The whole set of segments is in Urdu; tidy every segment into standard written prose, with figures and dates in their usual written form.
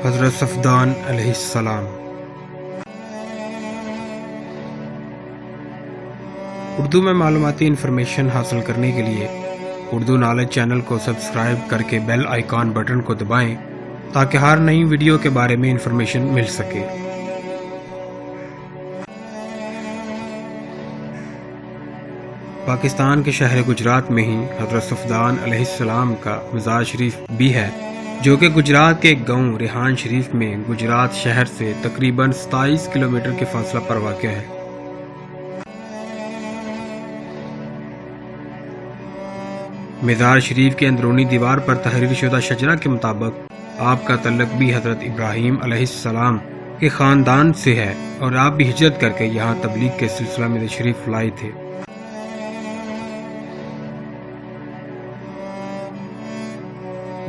حضرت صفدان علیہ السلام۔ اردو میں معلوماتی انفارمیشن حاصل کرنے کے لیے اردو نالج چینل کو سبسکرائب کر کے بیل آئیکن بٹن کو دبائیں تاکہ ہر نئی ویڈیو کے بارے میں انفارمیشن مل سکے۔ پاکستان کے شہر گجرات میں ہی حضرت صفدان علیہ السلام کا مزار شریف بھی ہے، جو کہ گجرات کے گاؤں ریحان شریف میں گجرات شہر سے تقریباً 27 کلومیٹر کے فاصلہ پر واقع ہے۔ مزار شریف کے اندرونی دیوار پر تحریر شدہ شجرہ کے مطابق آپ کا تعلق بھی حضرت ابراہیم علیہ السلام کے خاندان سے ہے اور آپ بھی ہجرت کر کے یہاں تبلیغ کے سلسلہ میں تشریف لائے تھے۔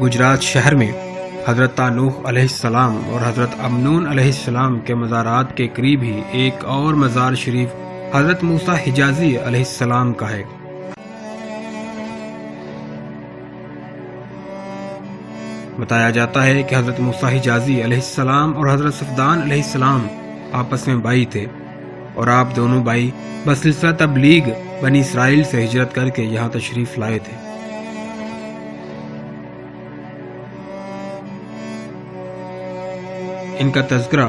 گجرات شہر میں حضرت نوح علیہ السلام اور حضرت امنون علیہ السلام کے مزارات کے قریب ہی ایک اور مزار شریف حضرت موسیٰ حجازی علیہ السلام کا ہے۔ بتایا جاتا ہے کہ حضرت موسیٰ حجازی علیہ السلام اور حضرت صفدان علیہ السلام آپس میں بھائی تھے اور آپ دونوں بھائی بسلسلہ تبلیغ بنی اسرائیل سے ہجرت کر کے یہاں تشریف لائے تھے۔ ان کا تذکرہ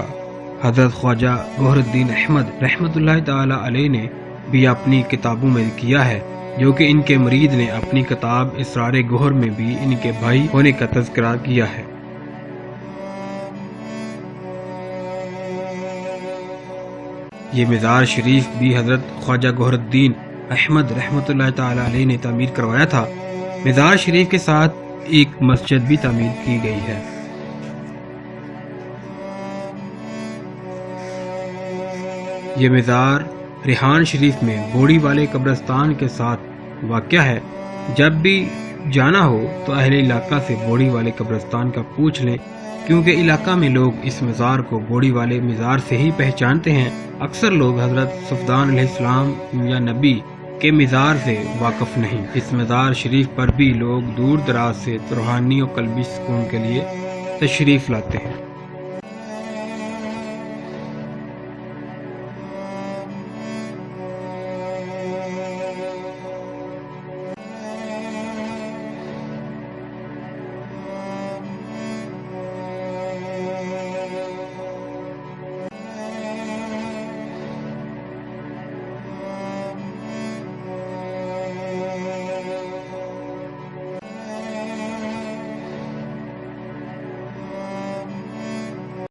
حضرت خواجہ گوہر الدین احمد رحمۃ اللہ تعالی علیہ نے بھی اپنی کتابوں میں کیا ہے، جو کہ ان کے مرید نے اپنی کتاب اسرار گوہر میں بھی ان کے بھائی ہونے کا تذکرہ کیا ہے۔ یہ مزار شریف بھی حضرت خواجہ گوہر الدین احمد رحمۃ اللہ تعالی علیہ نے تعمیر کروایا تھا۔ مزار شریف کے ساتھ ایک مسجد بھی تعمیر کی گئی ہے۔ یہ مزار ریحان شریف میں بوڑی والے قبرستان کے ساتھ واقع ہے۔ جب بھی جانا ہو تو اہل علاقہ سے بوڑی والے قبرستان کا پوچھ لیں، کیونکہ علاقہ میں لوگ اس مزار کو بوڑی والے مزار سے ہی پہچانتے ہیں۔ اکثر لوگ حضرت صفدان علیہ السلام یا نبی کے مزار سے واقف نہیں۔ اس مزار شریف پر بھی لوگ دور دراز سے روحانی اور قلبی سکون کے لیے تشریف لاتے ہیں۔